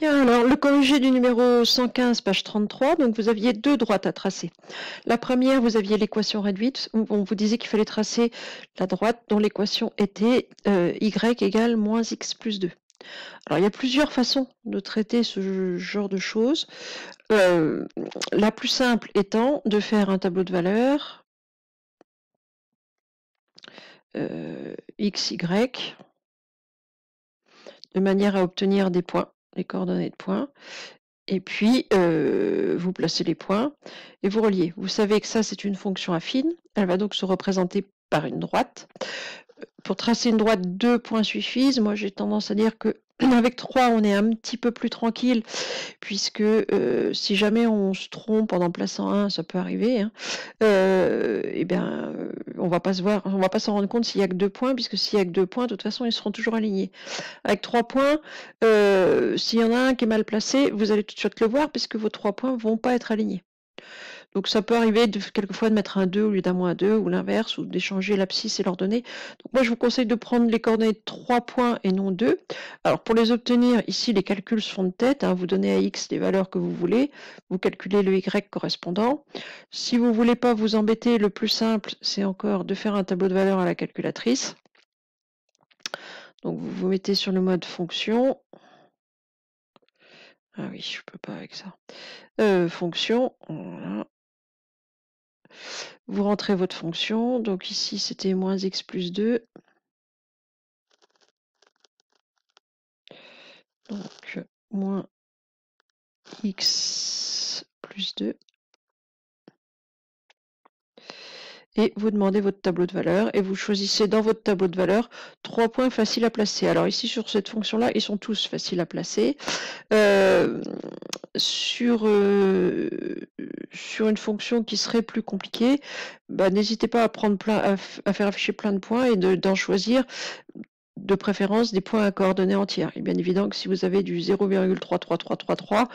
Bien, alors le corrigé du numéro 115, page 33, donc vous aviez deux droites à tracer. La première, vous aviez l'équation réduite, où on vous disait qu'il fallait tracer la droite dont l'équation était y égale moins x plus 2. Alors il y a plusieurs façons de traiter ce genre de choses. La plus simple étant de faire un tableau de valeurs x, y, de manière à obtenir des points, les coordonnées de points. Et puis, vous placez les points et vous reliez. Vous savez que ça, c'est une fonction affine. Elle va donc se représenter par une droite. Pour tracer une droite, 2 points suffisent. Moi, j'ai tendance à dire que avec 3, on est un petit peu plus tranquille, puisque si jamais on se trompe en plaçant 1, ça peut arriver, hein, eh bien, on va pas s'en rendre compte s'il n'y a que 2 points, puisque s'il n'y a que 2 points, de toute façon, ils seront toujours alignés. Avec 3 points, s'il y en a un qui est mal placé, vous allez tout de suite le voir, puisque vos 3 points ne vont pas être alignés. Donc ça peut arriver quelquefois de mettre un 2 au lieu d'un moins 2, ou l'inverse, ou d'échanger l'abscisse et l'ordonnée. Donc moi je vous conseille de prendre les coordonnées de 3 points et non 2. Alors pour les obtenir, ici les calculs se font de tête, hein, vous donnez à x les valeurs que vous voulez, vous calculez le y correspondant. Si vous ne voulez pas vous embêter, le plus simple c'est encore de faire un tableau de valeurs à la calculatrice. Donc vous vous mettez sur le mode fonction. Ah oui, je peux pas avec ça. Fonction, voilà. Vous rentrez votre fonction, donc ici c'était moins x plus 2. Donc moins x plus 2. Et vous demandez votre tableau de valeurs et vous choisissez dans votre tableau de valeurs 3 points faciles à placer. Alors ici sur cette fonction-là, ils sont tous faciles à placer. Sur une fonction qui serait plus compliquée, bah, n'hésitez pas à faire afficher plein de points et d'en choisir de préférence des points à coordonnées entières. Et bien évidemment que si vous avez du 0,33333,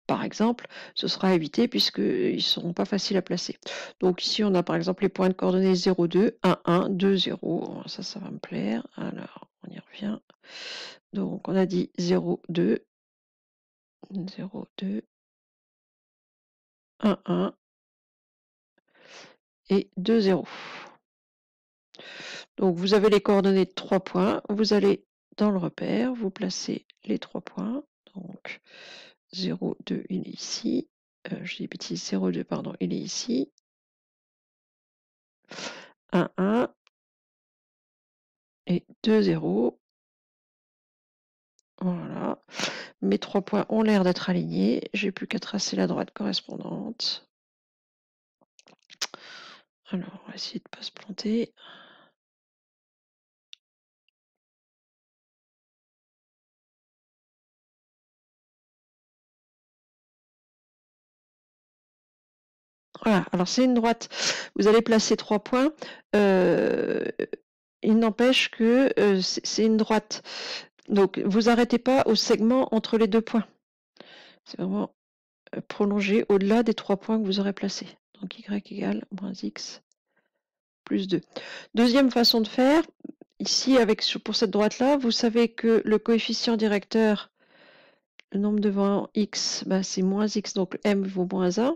par exemple, ce sera évité puisqu'ils ne seront pas faciles à placer. Donc ici, on a par exemple les points de coordonnées 0,2, 1, 1, 2, 0. Ça va me plaire. Alors, on y revient. Donc, on a dit 0,2, 0,2, 1, 1 et 2, 0. Donc, vous avez les coordonnées de 3 points. Vous allez dans le repère, vous placez les 3 points. Donc, 0,2, il est ici. Je dis bêtise, 0,2, pardon, il est ici. 1, 1 et 2, 0. Voilà. Mes 3 points ont l'air d'être alignés. J'ai plus qu'à tracer la droite correspondante. Alors, on va essayer de ne pas se planter. Voilà, alors c'est une droite. Vous allez placer 3 points. Il n'empêche que c'est une droite. Donc, vous arrêtez pas au segment entre les 2 points. C'est vraiment prolongé au-delà des 3 points que vous aurez placés. Donc, y égale moins x plus 2. Deuxième façon de faire, ici, pour cette droite-là, vous savez que le coefficient directeur, le nombre devant x, bah, c'est moins x, donc m vaut moins 1.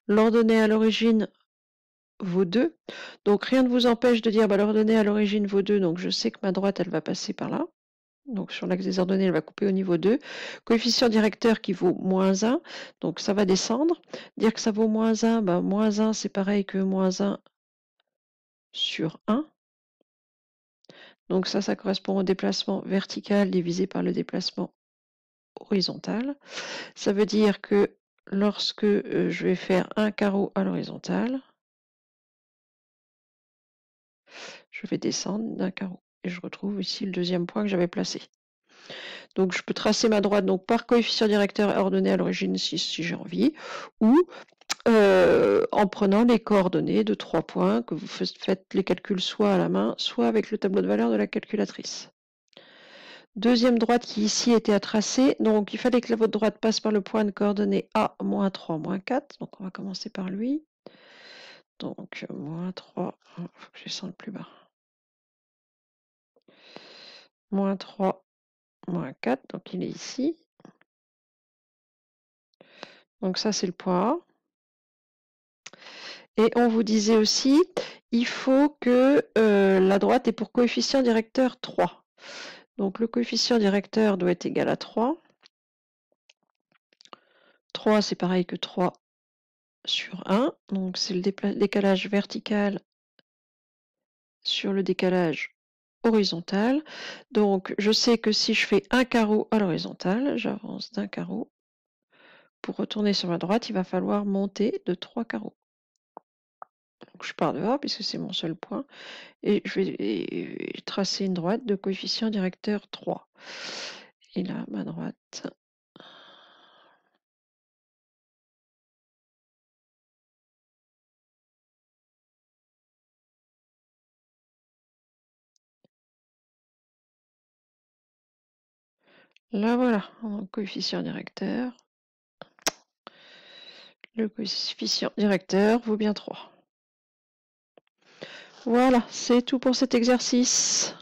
L'ordonnée à l'origine vaut 2. Donc rien ne vous empêche de dire bah, l'ordonnée à l'origine vaut 2, donc je sais que ma droite, elle va passer par là. Donc sur l'axe des ordonnées, elle va couper au niveau 2. Coefficient directeur qui vaut moins 1, donc ça va descendre. Dire que ça vaut moins 1, bah, moins 1 c'est pareil que moins 1 sur 1. Donc ça correspond au déplacement vertical divisé par le déplacement horizontal. Ça veut dire que lorsque je vais faire un carreau à l'horizontale, je vais descendre d'un carreau. Et je retrouve ici le deuxième point que j'avais placé. Donc je peux tracer ma droite donc, par coefficient directeur ordonné à l'origine si j'ai envie, ou en prenant les coordonnées de 3 points, que vous faites les calculs soit à la main, soit avec le tableau de valeurs de la calculatrice. Deuxième droite qui ici était à tracer, donc il fallait que votre droite passe par le point de coordonnées A, moins 3, moins 4, donc on va commencer par lui. Donc moins 3, il faut que je descende plus bas. Moins 3, moins 4, donc il est ici. Donc ça, c'est le poids. Et on vous disait aussi, il faut que la droite ait pour coefficient directeur 3. Donc le coefficient directeur doit être égal à 3. 3, c'est pareil que 3 sur 1. Donc c'est le décalage vertical sur le décalage horizontal. Donc je sais que si je fais un carreau à l'horizontale, j'avance d'un carreau. Pour retourner sur ma droite, il va falloir monter de 3 carreaux. Donc je pars dehors puisque c'est mon seul point. Et je vais tracer une droite de coefficient directeur 3. Et là, ma droite. Là, voilà, en coefficient directeur. Le coefficient directeur vaut bien 3. Voilà, c'est tout pour cet exercice.